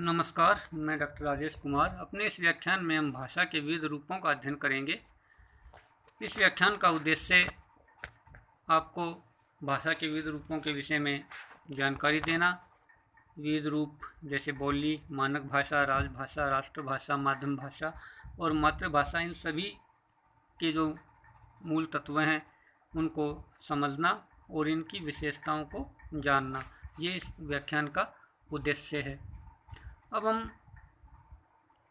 नमस्कार, मैं डॉक्टर राजेश कुमार। अपने इस व्याख्यान में हम भाषा के विविध रूपों का अध्ययन करेंगे। इस व्याख्यान का उद्देश्य आपको भाषा के विविध रूपों के विषय में जानकारी देना। विविध रूप जैसे बोली, मानक भाषा, राजभाषा, राष्ट्रभाषा, माध्यम भाषा और मातृभाषा, इन सभी के जो मूल तत्व हैं उनको समझना और इनकी विशेषताओं को जानना, ये इस व्याख्यान का उद्देश्य है। अब हम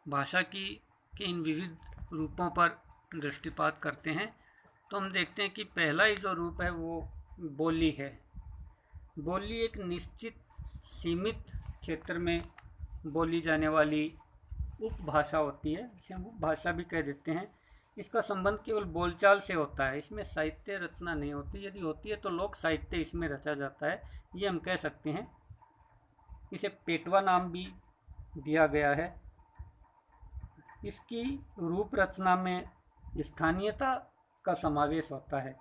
भाषा के इन विविध रूपों पर दृष्टिपात करते हैं तो हम देखते हैं कि पहला ही जो रूप है वो बोली है। बोली एक निश्चित सीमित क्षेत्र में बोली जाने वाली उपभाषा होती है, इसे हम उपभाषा भी कह देते हैं। इसका संबंध केवल बोलचाल से होता है, इसमें साहित्य रचना नहीं होती। यदि होती है तो लोक साहित्य इसमें रचा जाता है, ये हम कह सकते हैं। इसे पेटवा नाम भी दिया गया है। इसकी रूप रचना में स्थानीयता का समावेश होता है।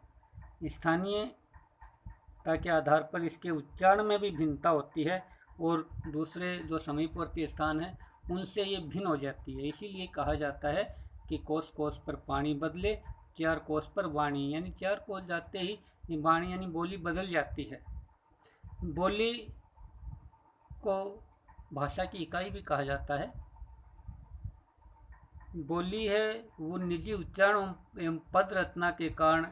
स्थानीयता के आधार पर इसके उच्चारण में भी भिन्नता होती है और दूसरे जो समीपवर्ती स्थान हैं उनसे ये भिन्न हो जाती है। इसीलिए कहा जाता है कि कोस कोस पर पानी बदले, चार कोस पर वाणी, यानी चार कोस जाते ही ये वाणी यानी बोली बदल जाती है। बोली को भाषा की इकाई भी कहा जाता है। बोली है वो निजी उच्चारण एवं पद रचना के कारण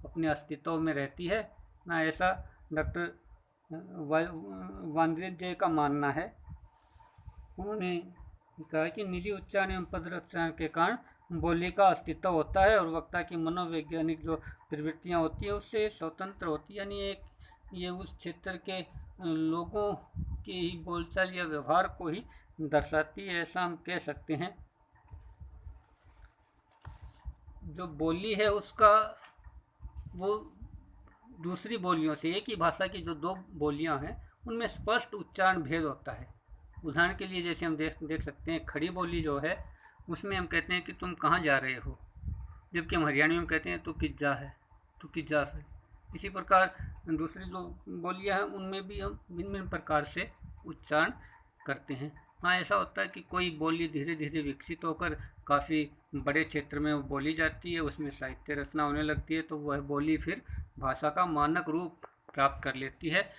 अपने अस्तित्व में रहती है ना, ऐसा डॉक्टर वांद्रेजय का मानना है। उन्होंने कहा कि निजी उच्चारण एवं पद रचना के कारण बोली का अस्तित्व होता है और वक्ता की मनोवैज्ञानिक जो प्रवृत्तियाँ होती है उससे स्वतंत्र होती है, यानी ये उस क्षेत्र के लोगों की ही बोलचाल या व्यवहार को ही दर्शाती है, ऐसा हम कह सकते हैं। जो बोली है उसका वो दूसरी बोलियों से, एक ही भाषा की जो दो बोलियां हैं उनमें स्पष्ट उच्चारण भेद होता है। उदाहरण के लिए जैसे हम देख सकते हैं, खड़ी बोली जो है उसमें हम कहते हैं कि तुम कहाँ जा रहे हो, जबकि हम हरियाणवी में कहते हैं तू किज्जा है, तू किज्जा से। इसी प्रकार दूसरी जो बोलियां हैं उनमें भी हम भिन्न भिन्न प्रकार से उच्चारण करते हैं। हाँ, ऐसा होता है कि कोई बोली धीरे धीरे विकसित होकर काफ़ी बड़े क्षेत्र में वो बोली जाती है, उसमें साहित्य रचना होने लगती है, तो वह बोली फिर भाषा का मानक रूप प्राप्त कर लेती है।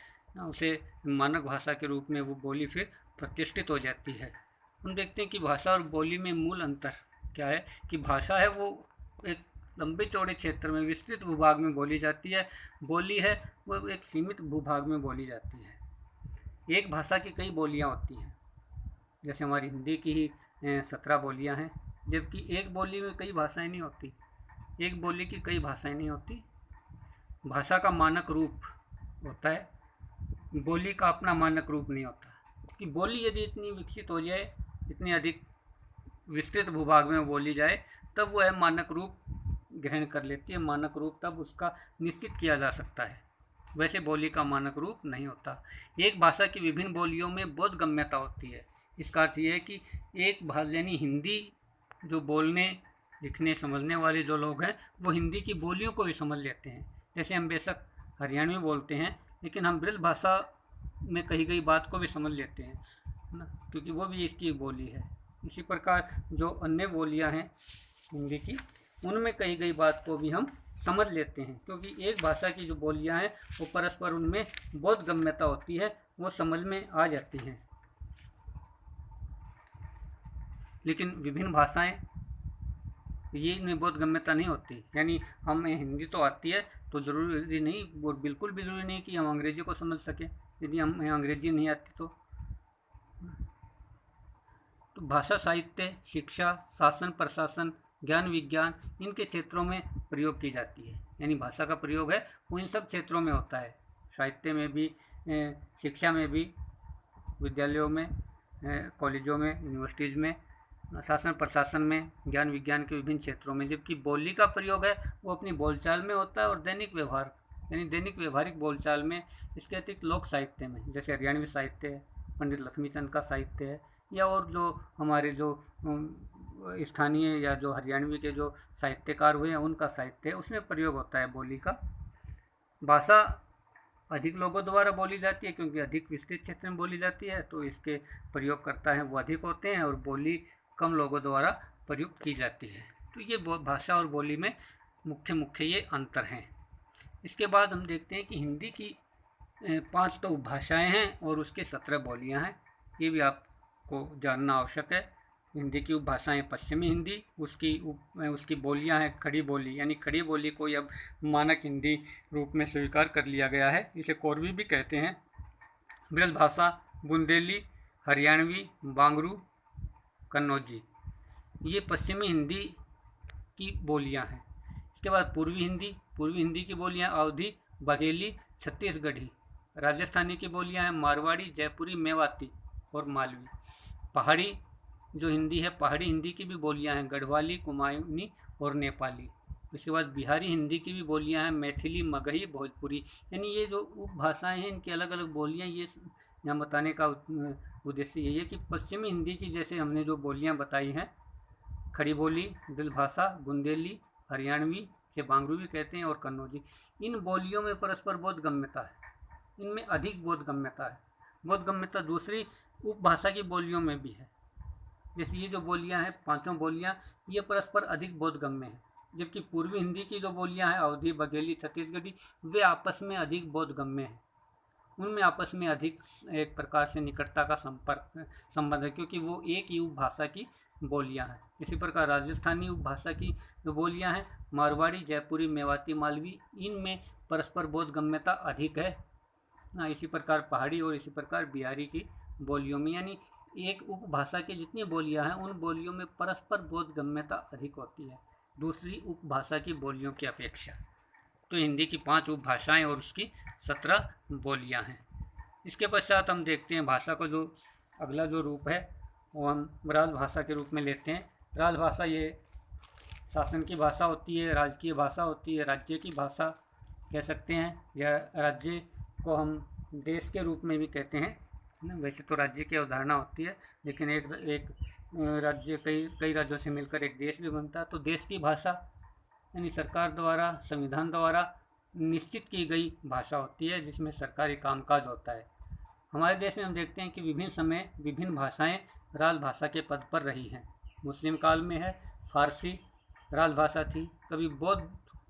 उसे मानक भाषा के रूप में वो बोली फिर प्रतिष्ठित हो जाती है। हम देखते हैं कि भाषा और बोली में मूल अंतर क्या है कि भाषा है वो एक लंबे चौड़े क्षेत्र में विस्तृत भूभाग में बोली जाती है, बोली है वो एक सीमित भूभाग में बोली जाती है। एक भाषा की कई बोलियां होती हैं, जैसे हमारी हिंदी की ही 17 बोलियां हैं, जबकि एक बोली में कई भाषाएं नहीं होती, एक बोली की कई भाषाएं नहीं होती। भाषा का मानक रूप होता है, बोली का अपना मानक रूप नहीं होता। कि बोली यदि इतनी विकसित हो जाए, इतनी अधिक विस्तृत भूभाग में बोली जाए, तब वह मानक रूप ग्रहण कर लेती है। मानक रूप तब उसका निश्चित किया जा सकता है, वैसे बोली का मानक रूप नहीं होता। एक भाषा की विभिन्न बोलियों में बोधगम्यता होती है। इसका अर्थ यह है कि एक भाषा यानी हिंदी जो बोलने लिखने समझने वाले जो लोग हैं वो हिंदी की बोलियों को भी समझ लेते हैं। जैसे हम बेशक हरियाणवी बोलते हैं लेकिन हम ब्रज भाषा में कही गई बात को भी समझ लेते हैं ना, क्योंकि वो भी इसकी बोली है। इसी प्रकार जो अन्य बोलियां हैं हिंदी की, उनमें कही गई बात को भी हम समझ लेते हैं, क्योंकि एक भाषा की जो बोलियां हैं वो परस्पर उनमें बोधगम्यता होती है, वो समझ में आ जाती हैं। लेकिन विभिन्न भाषाएं ये इनमें बोधगम्यता नहीं होती, यानी हमें हिंदी तो आती है तो ज़रूरी नहीं, वो बिल्कुल भी ज़रूरी नहीं कि हम अंग्रेजी को समझ सकें। यदि हमें अंग्रेजी नहीं आती तो भाषा साहित्य, शिक्षा, शासन प्रशासन, ज्ञान विज्ञान, इनके क्षेत्रों में प्रयोग की जाती है। यानी भाषा का प्रयोग है वो इन सब क्षेत्रों में होता है, साहित्य में भी, शिक्षा में भी, विद्यालयों में, कॉलेजों में, यूनिवर्सिटीज़ में, शासन प्रशासन में, ज्ञान विज्ञान के विभिन्न क्षेत्रों में। जबकि बोली का प्रयोग है वो अपनी बोलचाल में होता है और दैनिक व्यवहार यानी दैनिक व्यवहारिक बोलचाल में, इसके अतिरिक्त लोक साहित्य में, जैसे हरियाणवी साहित्य है, पंडित लक्ष्मीचंद का साहित्य है, या और जो हमारे जो स्थानीय या जो हरियाणवी के जो साहित्यकार हुए हैं उनका साहित्य है, उसमें प्रयोग होता है बोली का। भाषा अधिक लोगों द्वारा बोली जाती है, क्योंकि अधिक विस्तृत क्षेत्र में बोली जाती है, तो इसके प्रयोगकर्ता हैं वो अधिक होते हैं, और बोली कम लोगों द्वारा प्रयुक्त की जाती है। तो ये भाषा और बोली में मुख्य ये अंतर हैं। इसके बाद हम देखते हैं कि हिंदी की 5 तो उपभाषाएँ हैं और उसके 17 बोलियाँ हैं। ये भी आपको जानना आवश्यक है। हिंदी की उपभाषाएँ पश्चिमी हिंदी, उसकी बोलियाँ हैं खड़ी बोली, यानी खड़ी बोली को अब मानक हिंदी रूप में स्वीकार कर लिया गया है। इसे कोरवी भी कहते हैं। ब्रज भाषा बुंदेली, हरियाणवी, बांगरू, कन्नौजी, ये पश्चिमी हिंदी की बोलियाँ हैं। इसके बाद पूर्वी हिंदी की बोलियाँ अवधी, बघेली, छत्तीसगढ़ी। राजस्थानी की बोलियाँ हैं मारवाड़ी, जयपुरी, मेवाती और मालवी। पहाड़ी जो हिंदी है, पहाड़ी हिंदी की भी बोलियां हैं गढ़वाली, कुमायूनी और नेपाली। इसके बाद बिहारी हिंदी की भी बोलियां हैं मैथिली, मगही, भोजपुरी। यानी ये जो उपभाषाएं हैं इनकी अलग अलग बोलियां, ये यहाँ बताने का उद्देश्य यही है कि पश्चिमी हिंदी की जैसे हमने जो बोलियां बताई हैं, खड़ी बोली, ब्रजभाषा, बुंदेली, हरियाणवी, से बांगरू भी कहते हैं, और कन्नौजी, इन बोलियों में परस्पर बोधगम्यता है। इनमें अधिक बोधगम्यता है। बोधगम्यता दूसरी उपभाषा की बोलियों में भी है। जैसे ये जो बोलियां हैं, 5 बोलियां, ये परस्पर अधिक बोधगम्य हैं, जबकि पूर्वी हिंदी की जो बोलियां हैं अवधी, बघेली, छत्तीसगढ़ी, वे आपस में अधिक बोधगम्य हैं। उनमें आपस में अधिक एक प्रकार से निकटता का संबंध है, क्योंकि वो एक ही उपभाषा की बोलियां हैं। इसी प्रकार राजस्थानी उपभाषा की जो बोलियां हैं मारवाड़ी, जयपुरी, मेवाती, मालवी, इनमें परस्पर बोधगम्यता अधिक है ना। इसी प्रकार पहाड़ी और इसी प्रकार बिहारी की बोलियों में, यानी एक उपभाषा की जितनी बोलियां हैं उन बोलियों में परस्पर बोधगम्यता अधिक होती है दूसरी उपभाषा की बोलियों की अपेक्षा। तो हिंदी की 5 उपभाषाएं और उसकी 17 बोलियां हैं। इसके पश्चात हम देखते हैं भाषा का जो अगला जो रूप है वो हम राजभाषा के रूप में लेते हैं। राजभाषा ये शासन की भाषा होती है, राजकीय भाषा होती है, राज्य की भाषा कह सकते हैं, या राज्य को हम देश के रूप में भी कहते हैं ना। वैसे तो राज्य की अवधारणा होती है, लेकिन एक राज्य कई राज्यों से मिलकर एक देश भी बनता है। तो देश की भाषा यानी सरकार द्वारा, संविधान द्वारा निश्चित की गई भाषा होती है, जिसमें सरकारी कामकाज होता है। हमारे देश में हम देखते हैं कि विभिन्न समय विभिन्न भाषाएं राजभाषा के पद पर रही हैं। मुस्लिम काल में है फारसी राजभाषा थी, कभी बौद्ध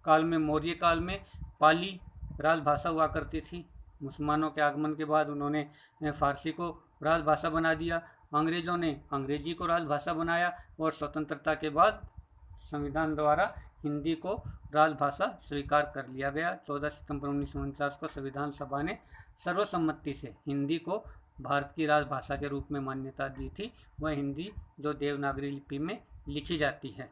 काल में, मौर्य काल में पाली राजभाषा हुआ करती थी। मुसलमानों के आगमन के बाद उन्होंने फारसी को राजभाषा बना दिया, अंग्रेज़ों ने अंग्रेजी को राजभाषा बनाया, और स्वतंत्रता के बाद संविधान द्वारा हिंदी को राजभाषा स्वीकार कर लिया गया। 14 सितंबर 1949 को संविधान सभा ने सर्वसम्मति से हिंदी को भारत की राजभाषा के रूप में मान्यता दी थी। वह हिंदी जो देवनागरी लिपि में लिखी जाती है।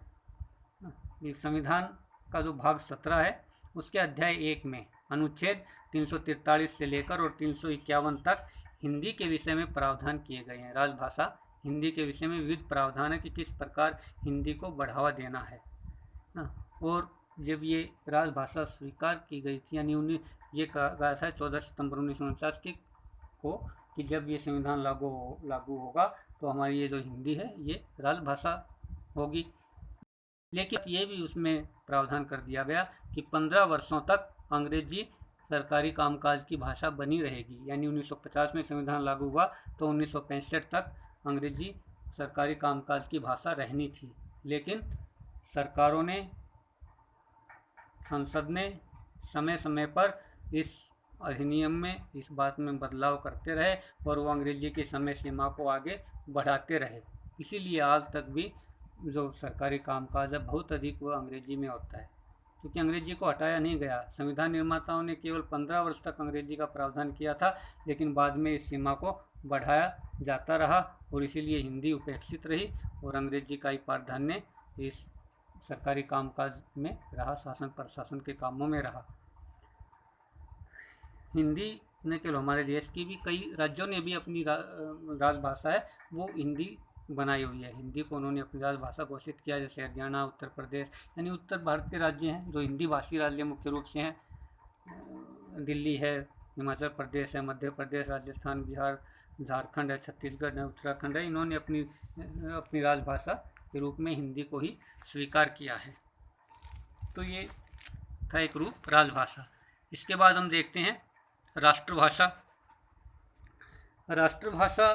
संविधान का जो भाग 17 है उसके अध्याय 1 में अनुच्छेद 343 से लेकर और 351 तक हिंदी के विषय में प्रावधान किए गए हैं। राजभाषा हिंदी के विषय में विविध प्रावधान है कि किस प्रकार हिंदी को बढ़ावा देना है ना। और जब ये राजभाषा स्वीकार की गई थी, यानी ये कहा था 14 सितंबर 1949 को कि जब ये संविधान लागू होगा तो हमारी ये जो हिंदी है ये राजभाषा होगी। लेकिन ये भी उसमें प्रावधान कर दिया गया कि 15 वर्षों तक अंग्रेजी सरकारी कामकाज की भाषा बनी रहेगी। यानी 1950 में संविधान लागू हुआ तो 1965 तक अंग्रेजी सरकारी कामकाज की भाषा रहनी थी। लेकिन सरकारों ने, संसद ने समय समय पर इस अधिनियम में इस बात में बदलाव करते रहे और वो अंग्रेजी की समय सीमा को आगे बढ़ाते रहे। इसीलिए आज तक भी जो सरकारी कामकाज है बहुत अधिक वो अंग्रेजी में होता है, क्योंकि अंग्रेजी को हटाया नहीं गया। संविधान निर्माताओं ने केवल 15 वर्ष तक अंग्रेजी का प्रावधान किया था, लेकिन बाद में इस सीमा को बढ़ाया जाता रहा और इसीलिए हिंदी उपेक्षित रही और अंग्रेजी का ही प्राधान्य इस सरकारी कामकाज में रहा, शासन प्रशासन के कामों में रहा। हिंदी न केवल हमारे देश की भी कई राज्यों ने भी अपनी राजभाषा है वो हिंदी बनाई हुई है। हिंदी को उन्होंने अपनी राजभाषा घोषित किया, जैसे हरियाणा, उत्तर प्रदेश, यानी उत्तर भारत के राज्य हैं जो हिंदी भाषी राज्य मुख्य रूप से हैं। दिल्ली है, हिमाचल प्रदेश है, मध्य प्रदेश, राजस्थान, बिहार, झारखंड है, छत्तीसगढ़ है, उत्तराखंड है। इन्होंने अपनी राजभाषा के रूप में हिंदी को ही स्वीकार किया है। तो ये था एक रूप राजभाषा। इसके बाद हम देखते हैं राष्ट्रभाषा। राष्ट्रभाषा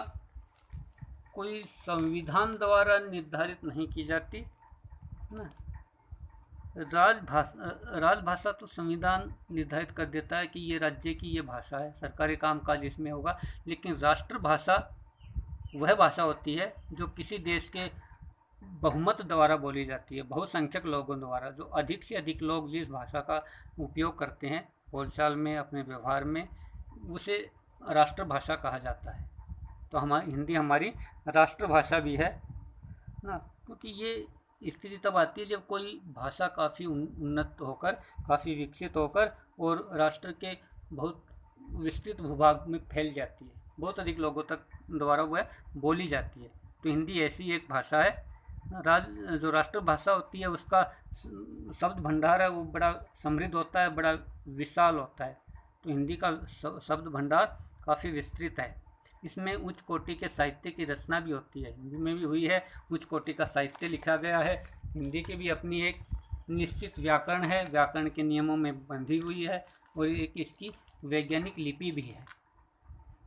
कोई संविधान द्वारा निर्धारित नहीं की जाती ना। राजभाषा तो संविधान निर्धारित कर देता है कि ये राज्य की ये भाषा है, सरकारी कामकाज इसमें होगा। लेकिन राष्ट्रभाषा वह भाषा होती है जो किसी देश के बहुमत द्वारा बोली जाती है, बहुसंख्यक लोगों द्वारा। जो अधिक से अधिक लोग जिस भाषा का उपयोग करते हैं बोलचाल में, अपने व्यवहार में, उसे राष्ट्रभाषा कहा जाता है। तो हमारी हिंदी हमारी राष्ट्रभाषा भी है ना, क्योंकि ये स्थिति तब आती है जब कोई भाषा काफ़ी उन्नत होकर, काफ़ी विकसित होकर और राष्ट्र के बहुत विस्तृत भूभाग में फैल जाती है, बहुत अधिक लोगों तक द्वारा वह बोली जाती है। तो हिंदी ऐसी एक भाषा है। जो राष्ट्रभाषा होती है उसका शब्द भंडार है वो बड़ा समृद्ध होता है, बड़ा विशाल होता है। तो हिंदी का शब्द भंडार काफ़ी विस्तृत है। इसमें उच्च कोटि के साहित्य की रचना भी होती है, हिंदी में भी हुई है। उच्च कोटि का साहित्य लिखा गया है। हिंदी की भी अपनी एक निश्चित व्याकरण है, व्याकरण के नियमों में बंधी हुई है और एक इसकी वैज्ञानिक लिपि भी है।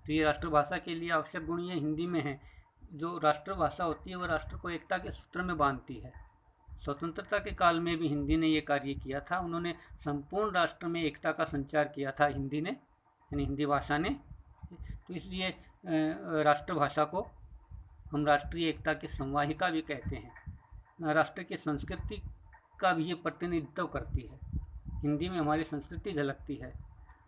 तो ये राष्ट्रभाषा के लिए आवश्यक गुण ये हिंदी में है। जो राष्ट्रभाषा होती है वह राष्ट्र को एकता के सूत्र में बांधती है। स्वतंत्रता के काल में भी हिंदी ने ये कार्य किया था। उन्होंने संपूर्ण राष्ट्र में एकता का संचार किया था हिंदी ने, यानी हिंदी भाषा ने। तो इसलिए राष्ट्रभाषा को हम राष्ट्रीय एकता की संवाहिका भी कहते हैं। राष्ट्र की संस्कृति का भी ये प्रतिनिधित्व करती है। हिंदी में हमारी संस्कृति झलकती है।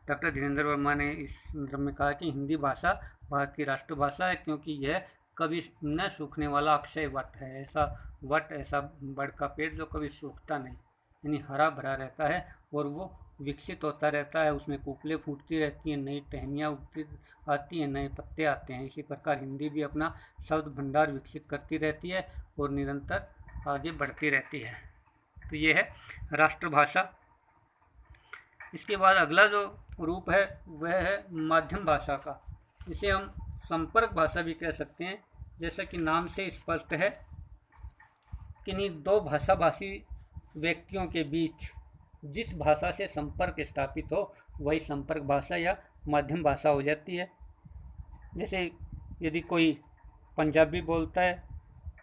डॉक्टर धीरेन्द्र वर्मा ने इस संदर्भ में कहा कि हिंदी भाषा भारत की राष्ट्रभाषा है, क्योंकि यह कभी न सूखने वाला अक्षय वट है। ऐसा बड़ का पेड़ जो कभी सूखता नहीं, यानी हरा भरा रहता है और वो विकसित होता रहता है। उसमें कुपले फूटती रहती हैं, नई टहनियाँ उगती आती हैं, नए पत्ते आते हैं। इसी प्रकार हिंदी भी अपना शब्द भंडार विकसित करती रहती है और निरंतर आगे बढ़ती रहती है। तो ये है राष्ट्रभाषा। इसके बाद अगला जो रूप है वह है माध्यम भाषा का। इसे हम संपर्क भाषा भी कह सकते हैं। जैसा कि नाम से स्पष्ट है, किन्हीं दो भाषाभाषी व्यक्तियों के बीच जिस भाषा से संपर्क स्थापित हो वही संपर्क भाषा या माध्यम भाषा हो जाती है। जैसे यदि कोई पंजाबी बोलता है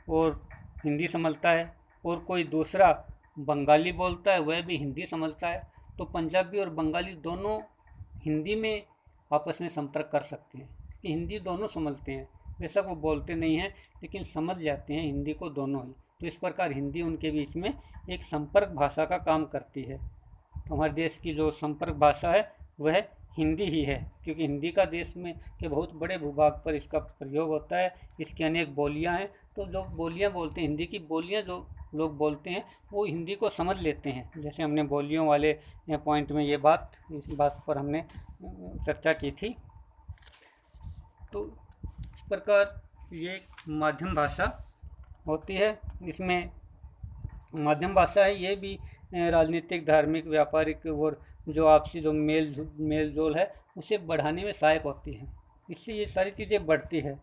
और हिंदी समझता है और कोई दूसरा बंगाली बोलता है, वह भी हिंदी समझता है, तो पंजाबी और बंगाली दोनों हिंदी में आपस में संपर्क कर सकते हैं, क्योंकि हिंदी दोनों समझते हैं। बेशक वो बोलते नहीं हैं लेकिन समझ जाते हैं हिंदी को दोनों ही। तो इस प्रकार हिंदी उनके बीच में एक संपर्क भाषा का काम करती है। तो हमारे देश की जो संपर्क भाषा है वह हिंदी ही है, क्योंकि हिंदी का देश में के बहुत बड़े भूभाग पर इसका प्रयोग होता है। इसकी अनेक बोलियां हैं। तो जो बोलियां बोलते हैं, हिंदी की बोलियां जो लोग बोलते हैं वो हिंदी को समझ लेते हैं। जैसे हमने बोलियों वाले पॉइंट में इस बात पर हमने चर्चा की थी। तो इस प्रकार ये माध्यम भाषा होती है। इसमें माध्यम भाषा है, ये भी राजनीतिक, धार्मिक, व्यापारिक और जो आपसी जो मेल जोल है उसे बढ़ाने में सहायक होती है। इससे ये सारी चीज़ें बढ़ती है।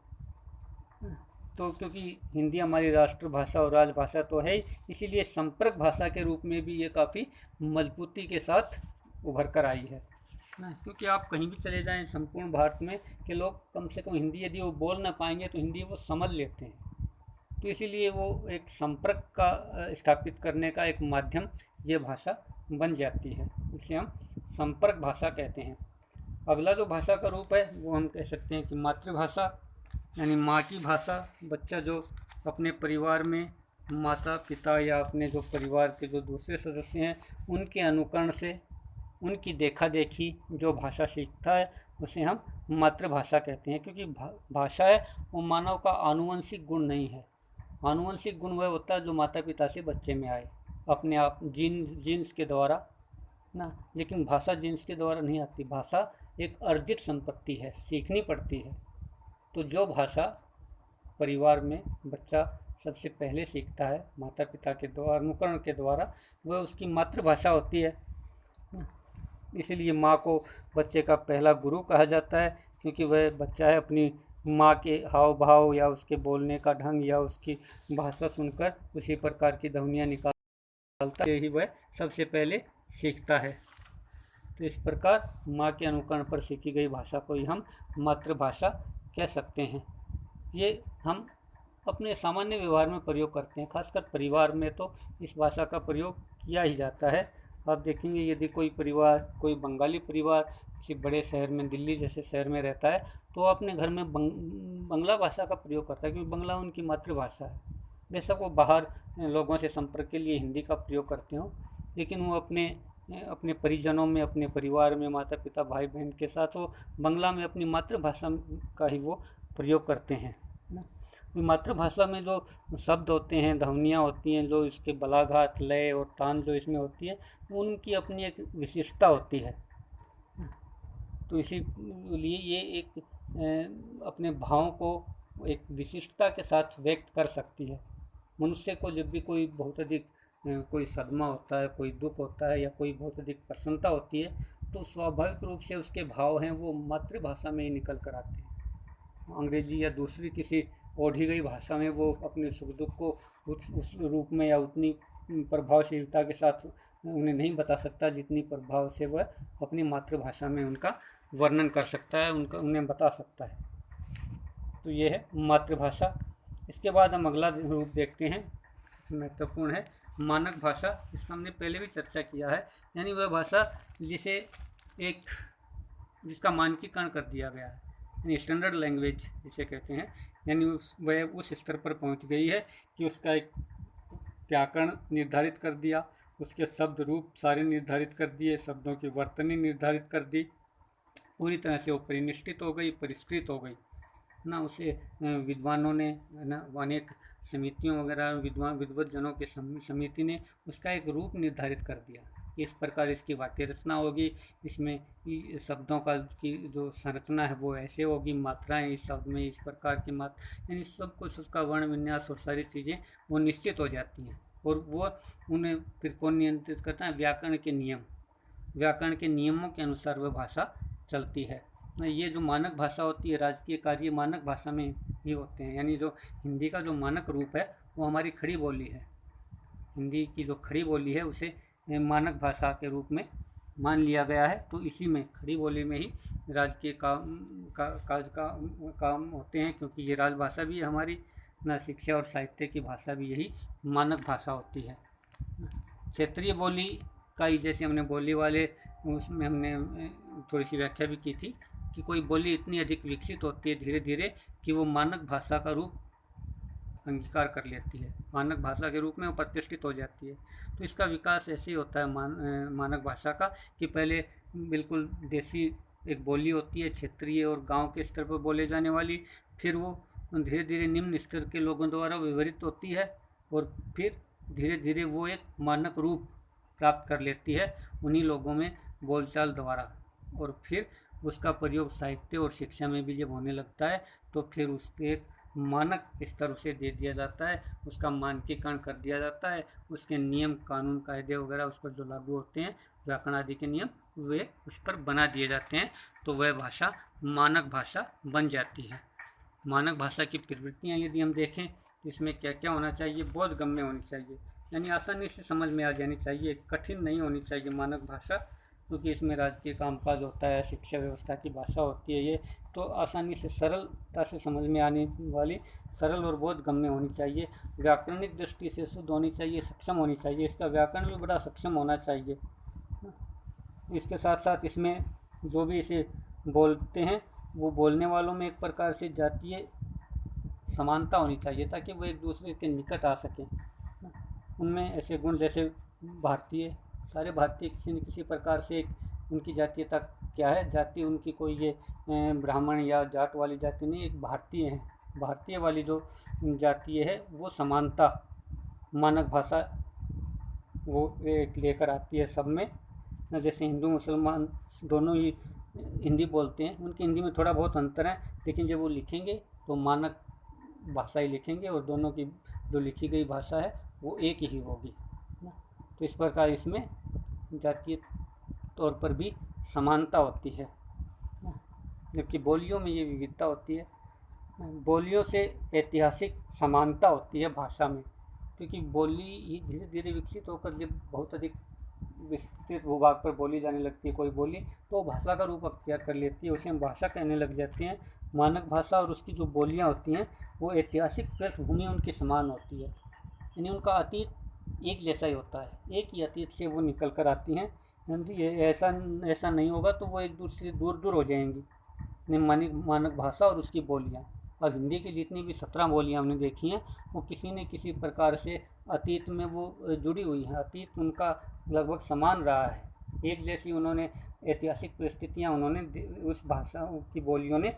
तो क्योंकि हिंदी हमारी राष्ट्रभाषा और राजभाषा तो है, इसीलिए संपर्क भाषा के रूप में भी ये काफ़ी मजबूती के साथ उभर कर आई है ना। क्योंकि आप कहीं भी चले जाएं संपूर्ण भारत में के लोग कम से कम हिंदी यदि वो बोल ना पाएंगे तो हिंदी वो समझ लेते हैं। तो इसीलिए वो एक संपर्क का स्थापित करने का एक माध्यम ये भाषा बन जाती है। इसे हम संपर्क भाषा कहते हैं। अगला जो भाषा का रूप है वो हम कह सकते हैं कि मातृभाषा, यानी माँ की भाषा। बच्चा जो अपने परिवार में माता पिता या अपने जो परिवार के जो दूसरे सदस्य हैं उनके अनुकरण से, उनकी देखा देखी जो भाषा सीखता है उसे हम मातृभाषा कहते हैं। क्योंकि भाषा है वो मानव का आनुवंशिक गुण नहीं है। आनुवंशिक गुण वह होता है जो माता पिता से बच्चे में आए अपने आप जीन्स के द्वारा ना। लेकिन भाषा जीन्स के द्वारा नहीं आती। भाषा एक अर्जित संपत्ति है, सीखनी पड़ती है। तो जो भाषा परिवार में बच्चा सबसे पहले सीखता है माता पिता के द्वारा, अनुकरण के द्वारा, वह उसकी मातृभाषा होती है। इसीलिए माँ को बच्चे का पहला गुरु कहा जाता है, क्योंकि वह बच्चा है अपनी माँ के हाव भाव या उसके बोलने का ढंग या उसकी भाषा सुनकर उसी प्रकार की ध्वनियाँ निकालता ही वह सबसे पहले सीखता है। तो इस प्रकार माँ के अनुकरण पर सीखी गई भाषा को ही हम मातृभाषा कह सकते हैं। ये हम अपने सामान्य व्यवहार में प्रयोग करते हैं, खासकर परिवार में तो इस भाषा का प्रयोग किया ही जाता है। आप देखेंगे यदि कोई परिवार, कोई बंगाली परिवार किसी बड़े शहर में, दिल्ली जैसे शहर में रहता है, तो अपने घर में बंगला भाषा का प्रयोग करता है, क्योंकि बंगला उनकी मातृभाषा है। बेशक वो बाहर लोगों से संपर्क के लिए हिंदी का प्रयोग करते हों, लेकिन वो अपने अपने परिजनों में, अपने परिवार में, माता पिता भाई बहन के साथ वो बंगला में अपनी मातृभाषा का ही वो प्रयोग करते हैं ना। मातृभाषा में जो शब्द होते हैं, ध्वनियाँ होती हैं, जो इसके बलाघात, लय और तान जो इसमें होती है, उनकी अपनी एक विशिष्टता होती है। तो इसीलिए ये एक अपने भावों को एक विशिष्टता के साथ व्यक्त कर सकती है। मनुष्य को जब भी कोई बहुत अधिक कोई सदमा होता है, कोई दुख होता है या कोई बहुत अधिक प्रसन्नता होती है, तो स्वाभाविक रूप से उसके भाव हैं वो मातृभाषा में ही निकल कर आते हैं। अंग्रेजी या दूसरी किसी ओढ़ी गई भाषा में वो अपने सुख दुख को उस रूप में या उतनी प्रभावशीलता के साथ उन्हें नहीं बता सकता जितनी प्रभाव से वह अपनी मातृभाषा में उनका वर्णन कर सकता है, उन्हें बता सकता है। तो ये है मातृभाषा। इसके बाद हम अगला रूप देखते हैं, महत्वपूर्ण है मानक भाषा। इसका हमने पहले भी चर्चा किया है, यानी वह भाषा जिसका मानकीकरण कर दिया गया है, यानी स्टैंडर्ड लैंग्वेज जिसे कहते हैं, यानी वह उस स्तर पर पहुंच गई है कि उसका एक व्याकरण निर्धारित कर दिया, उसके शब्द रूप सारे निर्धारित कर दिए, शब्दों की वर्तनी निर्धारित कर दी, पूरी तरह से वो परिनिष्ठित हो गई, परिष्कृत हो गई ना। उसे विद्वानों ने ना, अनेक समितियों वगैरह विद्वज्जनों की समिति ने उसका एक रूप निर्धारित कर दिया। इस प्रकार इसकी वाक्य रचना होगी, इसमें शब्दों की जो संरचना है वो ऐसे होगी, मात्राएं इस शब्द में इस प्रकार की मात्रा, यानी सब कुछ उसका वर्ण विन्यास और सारी चीज़ें वो निश्चित हो जाती हैं। और वो उन्हें फिर कौन नियंत्रित करता है? व्याकरण के नियम। व्याकरण के नियमों के अनुसार वह भाषा चलती है। ये जो मानक भाषा होती है, राजकीय कार्य मानक भाषा में ही होते हैं। यानी जो हिंदी का जो मानक रूप है वो हमारी खड़ी बोली है। हिंदी की जो खड़ी बोली है उसे मानक भाषा के रूप में मान लिया गया है। तो इसी में खड़ी बोली में ही राजकीय काम होते हैं, क्योंकि ये राजभाषा भी है हमारी ना। शिक्षा और साहित्य की भाषा भी यही मानक भाषा होती है। क्षेत्रीय बोली का ही जैसे हमने बोली वाले उसमें हमने थोड़ी सी व्याख्या भी की थी कि कोई बोली इतनी अधिक विकसित होती है धीरे धीरे कि वो मानक भाषा का रूप अंगीकार कर लेती है, मानक भाषा के रूप में वो प्रतिष्ठित हो जाती है। तो इसका विकास ऐसे ही होता है मानक भाषा का कि पहले बिल्कुल देसी एक बोली होती है, क्षेत्रीय और गांव के स्तर पर बोले जाने वाली, फिर वो धीरे धीरे निम्न स्तर के लोगों द्वारा व्यवहृत होती है और फिर धीरे धीरे वो एक मानक रूप प्राप्त कर लेती है उन्हीं लोगों में बोलचाल द्वारा। और फिर उसका प्रयोग साहित्य और शिक्षा में भी जब होने लगता है तो फिर उसके एक मानक स्तर उसे दे दिया जाता है, उसका मानकीकरण कर दिया जाता है, उसके नियम कानून कायदे वगैरह उस पर जो लागू होते हैं, व्याकरण आदि के नियम, वे उस पर बना दिए जाते हैं। तो वह भाषा मानक भाषा बन जाती है। मानक भाषा की प्रवृत्तियाँ यदि हम देखें तो इसमें क्या क्या होना चाहिए? बोधगम्य होनी चाहिए, यानी आसानी से समझ में आ जानी चाहिए, कठिन नहीं होनी चाहिए मानक भाषा, क्योंकि इसमें राजकीय कामकाज होता है, शिक्षा व्यवस्था की भाषा होती है ये, तो आसानी से सरलता से समझ में आने वाली सरल और बोधगम्य होनी चाहिए। व्याकरणिक दृष्टि से शुद्ध होनी चाहिए, सक्षम होनी चाहिए, इसका व्याकरण भी बड़ा सक्षम होना चाहिए। इसके साथ साथ इसमें जो भी इसे बोलते हैं वो बोलने वालों में एक प्रकार से जातीय समानता होनी चाहिए ताकि वो एक दूसरे के निकट आ सकें। उनमें ऐसे गुण जैसे भारतीय, सारे भारतीय किसी न किसी प्रकार से एक उनकी जातीयता क्या है, जाति उनकी कोई ये ब्राह्मण या जाट वाली जाति नहीं, एक भारतीय है। भारतीय वाली जो जातीय है वो समानता मानक भाषा वो एक लेकर आती है सब में। जैसे हिंदू मुसलमान दोनों ही हिंदी बोलते हैं, उनकी हिंदी में थोड़ा बहुत अंतर है, लेकिन जब वो लिखेंगे तो मानक भाषा ही लिखेंगे और दोनों की जो लिखी गई भाषा है वो एक ही होगी। तो इस प्रकार इसमें जातीय तौर पर भी समानता होती है, जबकि बोलियों में ये विविधता होती है। बोलियों से ऐतिहासिक समानता होती है भाषा में, क्योंकि बोली ही धीरे धीरे विकसित होकर जब बहुत अधिक विस्तृत भूभाग पर बोली जाने लगती है कोई बोली, तो भाषा का रूप अख्तियार कर लेती है, उसे हम भाषा कहने लग जाते हैं। मानक भाषा और उसकी जो बोलियां होती हैं वो ऐतिहासिक पृष्ठभूमि उनकी समान होती है, यानी उनका अतीत एक जैसा ही होता है, एक ही अतीत से वो निकल कर आती हैं। यदि ऐसा ऐसा नहीं होगा तो वो एक दूसरे से दूर दूर हो जाएंगी। मानक भाषा और उसकी बोलियाँ, अब हिंदी की जितनी भी 17 बोलियाँ हमने देखी हैं वो किसी न किसी प्रकार से अतीत में वो जुड़ी हुई हैं, अतीत उनका लगभग समान रहा है, एक जैसी उन्होंने ऐतिहासिक परिस्थितियाँ उन्होंने उस भाषा की बोलियों ने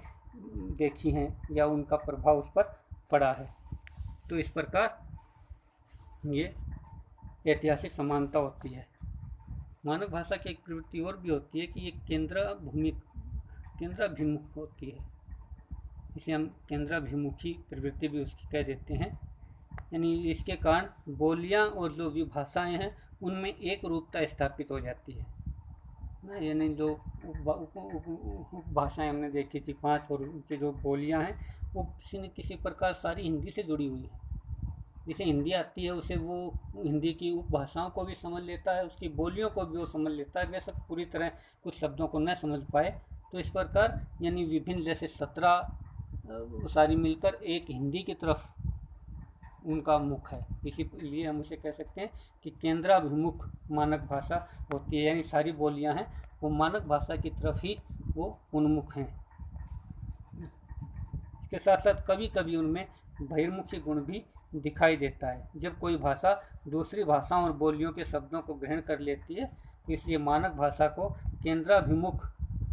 देखी हैं या उनका प्रभाव उस पर पड़ा है। तो इस प्रकार ये ऐतिहासिक समानता होती है। मानक भाषा की एक प्रवृत्ति और भी होती है कि ये केंद्राभिमुख होती है, इसे हम केंद्राभिमुखी प्रवृत्ति भी उसकी कह देते हैं। यानी इसके कारण बोलियां और जो भी भाषाएं हैं उनमें एक रूपता स्थापित हो जाती है ना, यानी जो भाषाएं हमने देखी थी 5 और उनकी जो बोलियां हैं वो किसी न किसी प्रकार सारी हिंदी से जुड़ी हुई हैं। जिसे हिंदी आती है उसे वो हिंदी की उपभाषाओं को भी समझ लेता है, उसकी बोलियों को भी वो समझ लेता है, बेशक पूरी तरह कुछ शब्दों को न समझ पाए। तो इस प्रकार यानी विभिन्न जैसे 17 सारी मिलकर एक हिंदी की तरफ उनका मुख है, इसीलिए हम उसे कह सकते हैं कि केंद्राभिमुख मानक भाषा होती है, यानी सारी बोलियां हैं वो मानक भाषा की तरफ ही वो उन्मुख हैं। इसके साथ साथ कभी कभी उनमें बहिर्मुखी गुण भी दिखाई देता है, जब कोई भाषा दूसरी भाषाओं और बोलियों के शब्दों को ग्रहण कर लेती है, इसलिए मानक भाषा को केंद्राभिमुख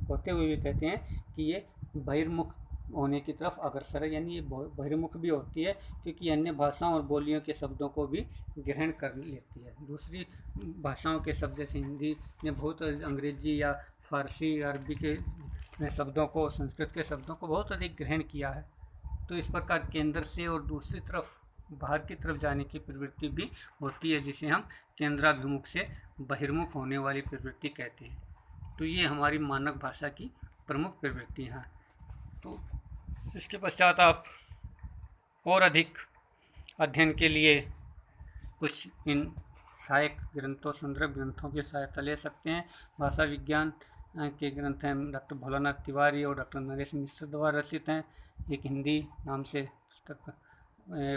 होते हुए भी कहते हैं कि ये बहिर्मुख होने की तरफ अग्रसर है, यानी ये बहिर्मुख भी होती है क्योंकि अन्य भाषाओं और बोलियों के शब्दों को भी ग्रहण कर लेती है। दूसरी भाषाओं के शब्द जैसे हिंदी ने बहुत, अंग्रेजी या फारसी अरबी के शब्दों को, संस्कृत के शब्दों को बहुत अधिक ग्रहण किया है। तो इस प्रकार केंद्र से और दूसरी तरफ बाहर की तरफ जाने की प्रवृत्ति भी होती है, जिसे हम केंद्राभिमुख से बहिर्मुख होने वाली प्रवृत्ति कहते हैं। तो ये हमारी मानक भाषा की प्रमुख प्रवृत्तियाँ हैं। तो इसके पश्चात आप और अधिक अध्ययन के लिए कुछ इन सहायक ग्रंथों, संदर्भ ग्रंथों की सहायता ले सकते हैं। भाषा विज्ञान के ग्रंथ हैं डॉक्टर भोलानाथ तिवारी और डॉक्टर नरेश मिश्र द्वारा रचित हैं। एक हिंदी नाम से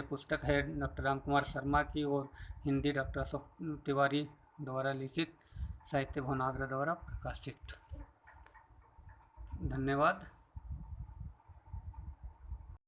पुस्तक है डॉक्टर राम कुमार शर्मा की, और हिंदी डॉक्टर अशोक तिवारी द्वारा लिखित, साहित्य भवन आगरा द्वारा प्रकाशित। धन्यवाद।